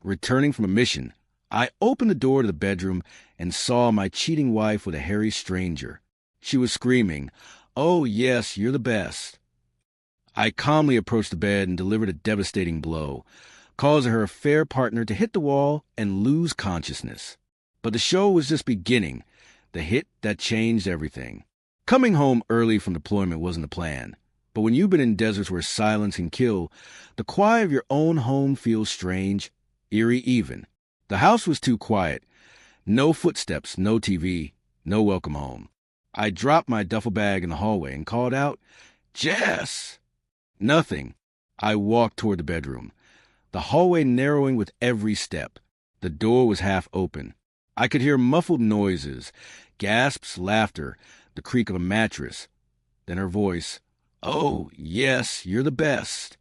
returning from a mission. I opened the door to the bedroom and saw my cheating wife with a hairy stranger. She was screaming, "Oh, yes, you're the best." I calmly approached the bed and delivered a devastating blow, causing her fair partner to hit the wall and lose consciousness. But the show was just beginning, the hit that changed everything. Coming home early from deployment wasn't the plan, but when you've been in deserts where silence can kill, the quiet of your own home feels strange, eerie even. The house was too quiet. No footsteps, no TV, no welcome home. I dropped my duffel bag in the hallway and called out, "Jess!" Nothing. I walked toward the bedroom, the hallway narrowing with every step. The door was half open. I could hear muffled noises, gasps, laughter, the creak of a mattress. Then her voice, "Oh, yes, you're the best."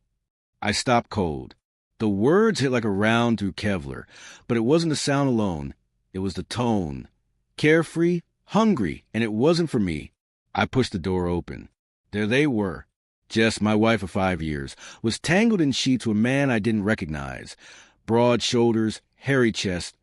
I stopped cold. The words hit like a round through Kevlar, but it wasn't the sound alone. It was the tone. Carefree, hungry, and it wasn't for me. I pushed the door open. There they were. Jess, my wife of 5 years, was tangled in sheets with a man I didn't recognize. Broad shoulders, hairy chest,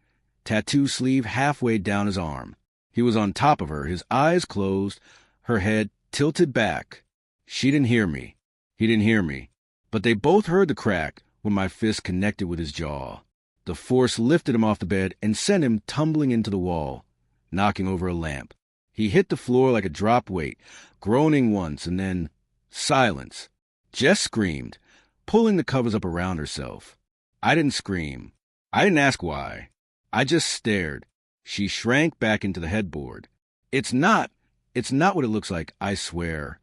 tattoo sleeve halfway down his arm. He was on top of her, his eyes closed, her head tilted back. She didn't hear me. He didn't hear me. But they both heard the crack when my fist connected with his jaw. The force lifted him off the bed and sent him tumbling into the wall, knocking over a lamp. He hit the floor like a drop weight, groaning once, and then silence. Jess screamed, pulling the covers up around herself. I didn't scream. I didn't ask why. I just stared. She shrank back into the headboard. It's not what it looks like, I swear.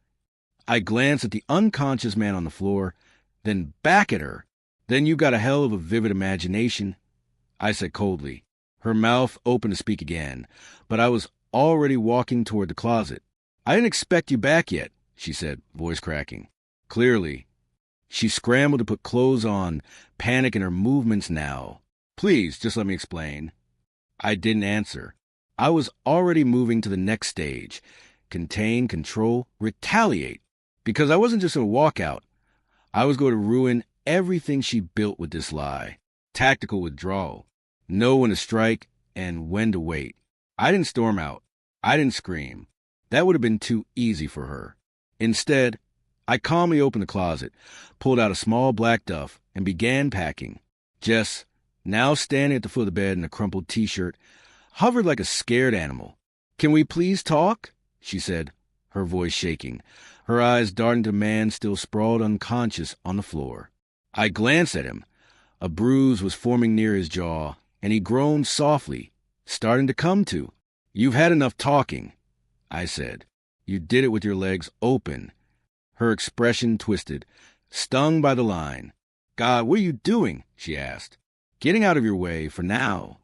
I glanced at the unconscious man on the floor, then back at her. "Then you got a hell of a vivid imagination," I said coldly. Her mouth opened to speak again, but I was already walking toward the closet. "I didn't expect you back yet," she said, voice cracking. Clearly. She scrambled to put clothes on, panic in her movements now. "Please, just let me explain." I didn't answer. I was already moving to the next stage. Contain, control, retaliate. Because I wasn't just going to walk out. I was going to ruin everything she built with this lie. Tactical withdrawal. Know when to strike and when to wait. I didn't storm out. I didn't scream. That would have been too easy for her. Instead, I calmly opened the closet, pulled out a small black duff, and began packing. Jess, now standing at the foot of the bed in a crumpled T-shirt, hovered like a scared animal. "Can we please talk?" she said, her voice shaking, her eyes darting to the man still sprawled unconscious on the floor. I glanced at him. A bruise was forming near his jaw, and he groaned softly, starting to come to. "You've had enough talking," I said. "You did it with your legs open." Her expression twisted, stung by the line. "God, what are you doing?" she asked. "Getting out of your way for now."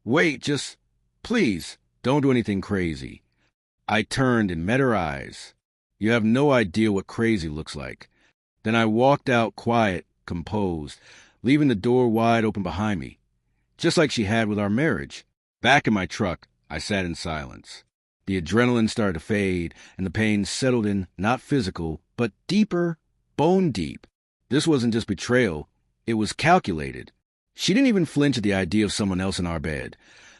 "Wait, just, please, don't do anything crazy." I turned and met her eyes. You have no idea what crazy looks like. Then I walked out quiet, composed, leaving the door wide open behind me, just like she had with our marriage. Back in my truck, I sat in silence. The adrenaline started to fade, and the pain settled in, not physical, but deeper, bone deep. This wasn't just betrayal. It was calculated. She didn't even flinch at the idea of someone else in our bed.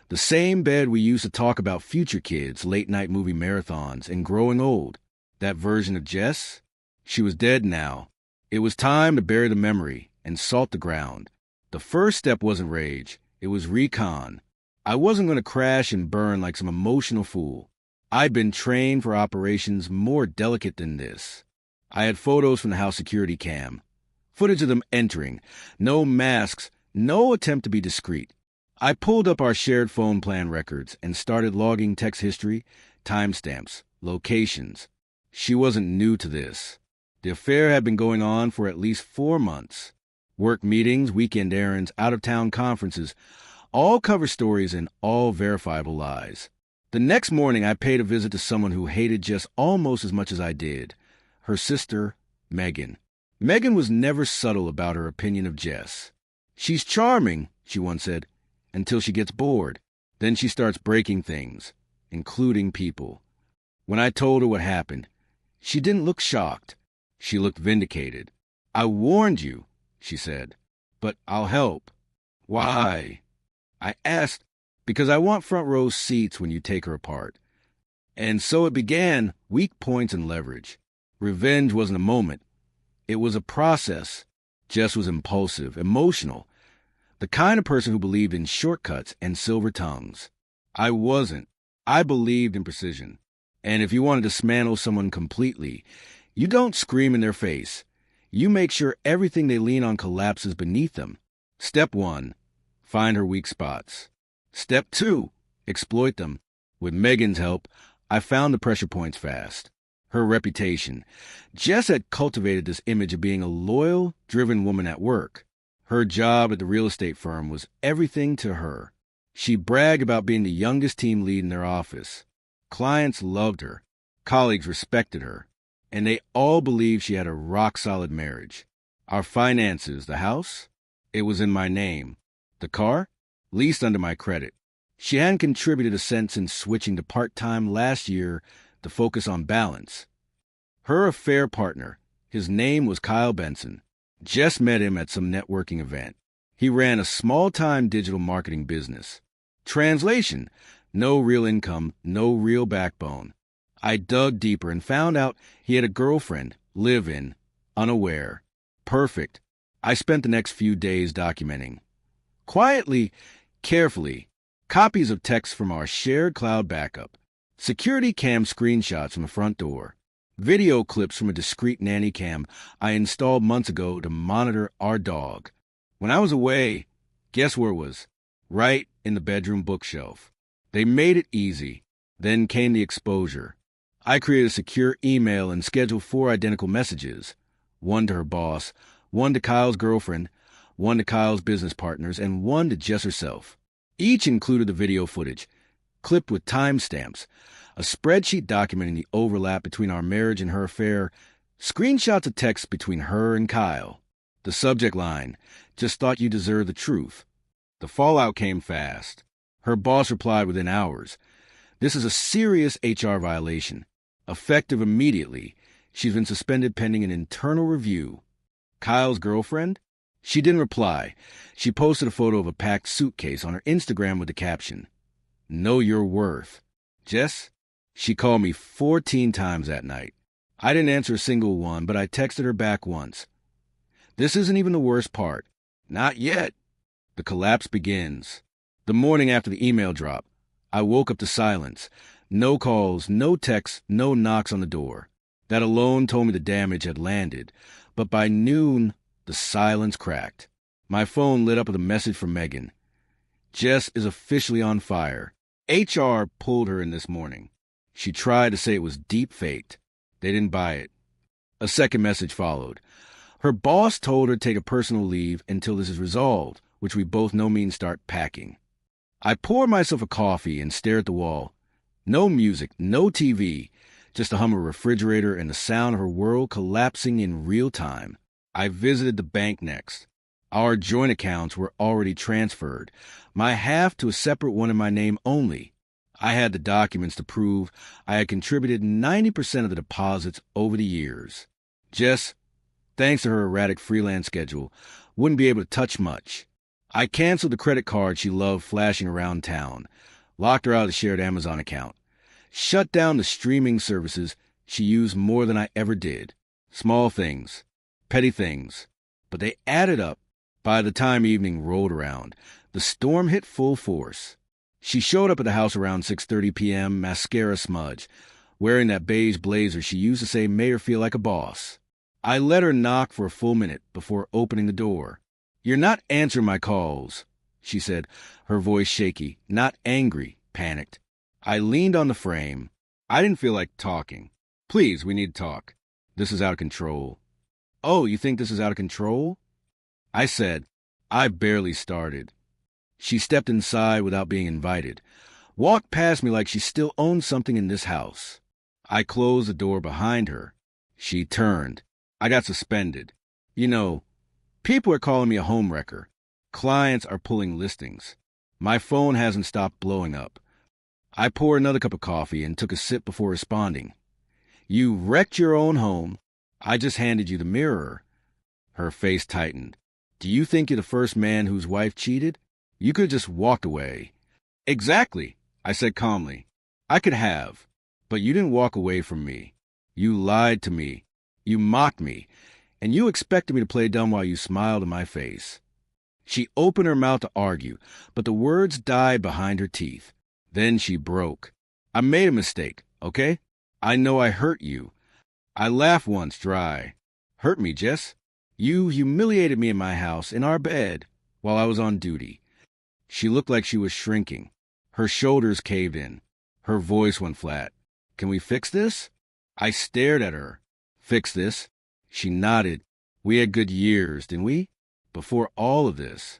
The same bed we used to talk about future kids, late-night movie marathons, and growing old. That version of Jess? She was dead now. It was time to bury the memory and salt the ground. The first step wasn't rage. It was recon. I wasn't going to crash and burn like some emotional fool. I'd been trained for operations more delicate than this. I had photos from the house security cam. Footage of them entering. No masks, no attempt to be discreet. I pulled up our shared phone plan records and started logging text history, timestamps, locations. She wasn't new to this. The affair had been going on for at least 4 months. Work meetings, weekend errands, out-of-town conferences, all cover stories and all verifiable lies. The next morning, I paid a visit to someone who hated Jess almost as much as I did. Her sister, Megan. Megan was never subtle about her opinion of Jess. "She's charming," she once said, "until she gets bored. Then she starts breaking things, including people." When I told her what happened, she didn't look shocked. She looked vindicated. "I warned you," she said, "but I'll help." Why? I asked, because I want front row seats when you take her apart. And so it began, weak points and leverage. Revenge wasn't a moment. It was a process. Jess was impulsive, emotional, the kind of person who believed in shortcuts and silver tongues. I wasn't. I believed in precision. And if you want to dismantle someone completely, you don't scream in their face. You make sure everything they lean on collapses beneath them. Step 1, find her weak spots. Step 2, exploit them. With Megan's help, I found the pressure points fast. Her reputation. Jess had cultivated this image of being a loyal, driven woman at work. Her job at the real estate firm was everything to her. She bragged about being the youngest team lead in their office. Clients loved her. Colleagues respected her. And they all believed she had a rock-solid marriage. Our finances, the house, it was in my name. The car, leased under my credit. She hadn't contributed a cent since switching to part-time last year to focus on balance. Her affair partner, his name was Kyle Benson. Jess met him at some networking event. He ran a small-time digital marketing business. Translation, no real income, no real backbone. I dug deeper and found out he had a girlfriend, live-in, unaware. Perfect. I spent the next few days documenting. Quietly, carefully, copies of texts from our shared cloud backup, security cam screenshots from the front door, video clips from a discreet nanny cam I installed months ago to monitor our dog. When I was away, guess where it was? Right in the bedroom bookshelf. They made it easy. Then came the exposure. I created a secure email and scheduled 4 identical messages. One to her boss, one to Kyle's girlfriend, one to Kyle's business partners, and one to Jess herself. Each included the video footage, clipped with timestamps, a spreadsheet documenting the overlap between our marriage and her affair, screenshots of texts between her and Kyle. The subject line, just thought you deserved the truth. The fallout came fast. Her boss replied within hours. This is a serious HR violation. Effective immediately. She's been suspended pending an internal review. Kyle's girlfriend? She didn't reply. She posted a photo of a packed suitcase on her Instagram with the caption, "Know your worth." Jess? She called me 14 times that night. I didn't answer a single one, but I texted her back once. This isn't even the worst part. Not yet. The collapse begins. The morning after the email drop, I woke up to silence. No calls, no texts, no knocks on the door. That alone told me the damage had landed. But by noon, the silence cracked. My phone lit up with a message from Megan. Jess is officially on fire. HR pulled her in this morning. She tried to say it was deep faked. They didn't buy it. A second message followed. Her boss told her to take a personal leave until this is resolved, which we both know means start packing. I poured myself a coffee and stared at the wall. No music, no TV, just the hum of a refrigerator and the sound of her world collapsing in real time. I visited the bank next. Our joint accounts were already transferred, my half to a separate one in my name only. I had the documents to prove I had contributed 90% of the deposits over the years. Jess, thanks to her erratic freelance schedule, wouldn't be able to touch much. I canceled the credit card she loved flashing around town, locked her out of the shared Amazon account, shut down the streaming services she used more than I ever did. Small things, petty things, but they added up. By the time evening rolled around, the storm hit full force. She showed up at the house around 6:30 p.m., mascara smudge, wearing that beige blazer she used to say made her feel like a boss. I let her knock for a full minute before opening the door. "You're not answering my calls," she said, her voice shaky, not angry, panicked. I leaned on the frame. I didn't feel like talking. "Please, we need to talk. This is out of control." "Oh, you think this is out of control?" I said, "I barely started." She stepped inside without being invited, walked past me like she still owned something in this house. I closed the door behind her. She turned. I got suspended. You know, people are calling me a homewrecker. Clients are pulling listings. My phone hasn't stopped blowing up. I poured another cup of coffee and took a sip before responding. "You wrecked your own home. I just handed you the mirror." Her face tightened. Do you think you're the first man whose wife cheated? You could have just walked away. Exactly, I said calmly. I could have, but you didn't walk away from me. You lied to me. You mocked me, and you expected me to play dumb while you smiled in my face. She opened her mouth to argue, but the words died behind her teeth. Then she broke. I made a mistake, okay? I know I hurt you. I laughed once dry. Hurt me, Jess? You humiliated me in my house, in our bed, while I was on duty. She looked like she was shrinking. Her shoulders caved in. Her voice went flat. Can we fix this? I stared at her. Fix this? She nodded. We had good years, didn't we? Before all of this.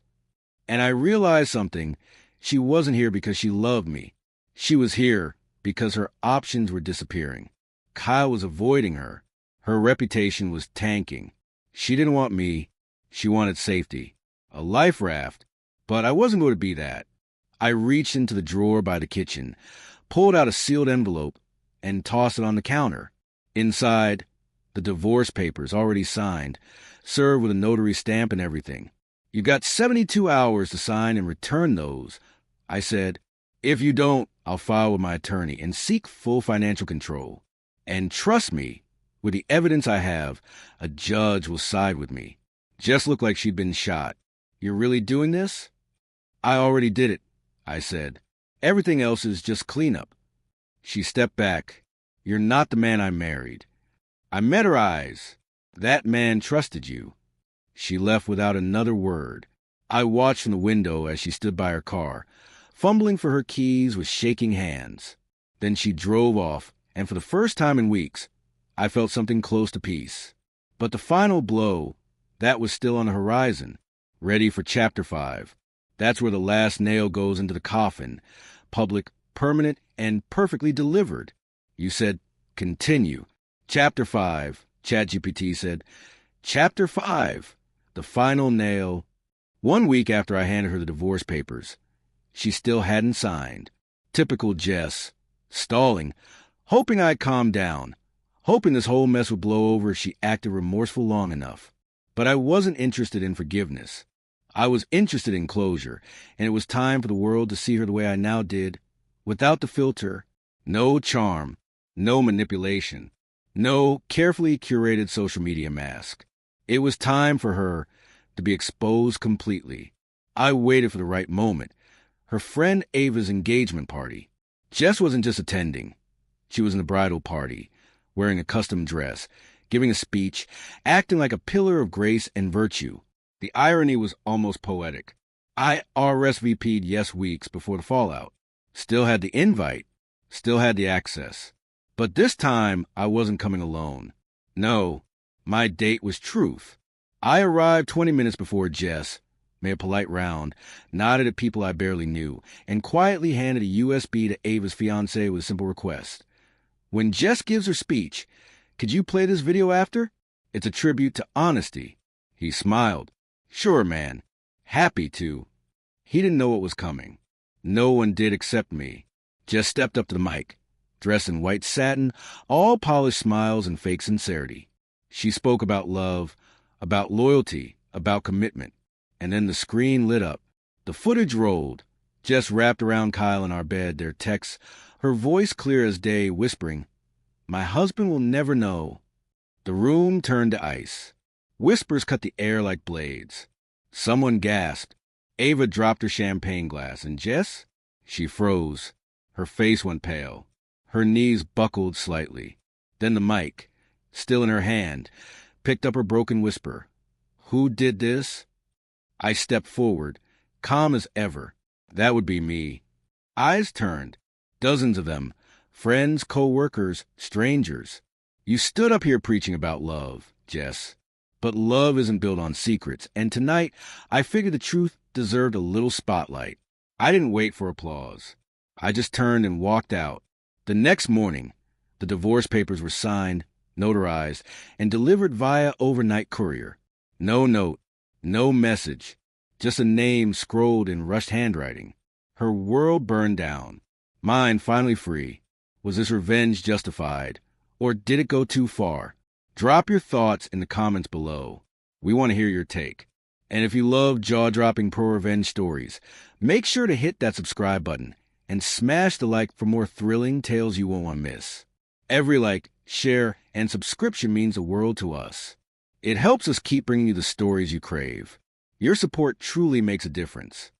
And I realized something. She wasn't here because she loved me. She was here because her options were disappearing. Kyle was avoiding her. Her reputation was tanking. She didn't want me. She wanted safety. A life raft. But I wasn't going to be that. I reached into the drawer by the kitchen, pulled out a sealed envelope, and tossed it on the counter. Inside, the divorce papers already signed, served with a notary stamp and everything. You got 72 hours to sign and return those. I said, if you don't, I'll file with my attorney and seek full financial control. And trust me, with the evidence I have, a judge will side with me. Jess looked like she'd been shot. You're really doing this? I already did it, I said. Everything else is just cleanup. She stepped back. You're not the man I married. I met her eyes. That man trusted you. She left without another word. I watched from the window as she stood by her car, fumbling for her keys with shaking hands. Then she drove off, and for the first time in weeks, I felt something close to peace. But the final blow, that was still on the horizon, ready for Chapter 5. That's where the last nail goes into the coffin, public, permanent, and perfectly delivered. You said, continue. Chapter 5, ChatGPT said. Chapter 5, the final nail. 1 week after I handed her the divorce papers, she still hadn't signed. Typical Jess. Stalling, hoping I'd calm down, hoping this whole mess would blow over if she acted remorseful long enough. But I wasn't interested in forgiveness. I was interested in closure, and it was time for the world to see her the way I now did, without the filter, no charm, no manipulation, no carefully curated social media mask. It was time for her to be exposed completely. I waited for the right moment. Her friend Ava's engagement party. Jess wasn't just attending. She was in the bridal party, wearing a custom dress, giving a speech, acting like a pillar of grace and virtue. The irony was almost poetic. I RSVP'd Yes weeks before the fallout. Still had the invite. Still had the access. But this time, I wasn't coming alone. No, my date was Truth. I arrived 20 minutes before Jess, made a polite round, nodded at people I barely knew, and quietly handed a USB to Ava's fiancé with a simple request. When Jess gives her speech, could you play this video after? It's a tribute to honesty. He smiled. Sure, man. Happy to. He didn't know what was coming. No one did except me. Jess stepped up to the mic, dressed in white satin, all polished smiles and fake sincerity. She spoke about love, about loyalty, about commitment. And then the screen lit up. The footage rolled. Jess wrapped around Kyle in our bed, their texts, her voice clear as day, whispering, "My husband will never know." The room turned to ice. Whispers cut the air like blades. Someone gasped. Ava dropped her champagne glass, and Jess? She froze. Her face went pale. Her knees buckled slightly. Then the mic, still in her hand, picked up her broken whisper. Who did this? I stepped forward, calm as ever. That would be me. Eyes turned. Dozens of them. Friends, co-workers, strangers. You stood up here preaching about love, Jess. But love isn't built on secrets, and tonight I figured the truth deserved a little spotlight. I didn't wait for applause. I just turned and walked out. The next morning, the divorce papers were signed, notarized, and delivered via overnight courier. No note, no message, just a name scrolled in rushed handwriting. Her world burned down. Mine finally free. Was this revenge justified, or did it go too far? Drop your thoughts in the comments below. We want to hear your take. And if you love jaw-dropping pro-revenge stories, make sure to hit that subscribe button and smash the like for more thrilling tales you won't want to miss. Every like, share, and subscription means the world to us. It helps us keep bringing you the stories you crave. Your support truly makes a difference.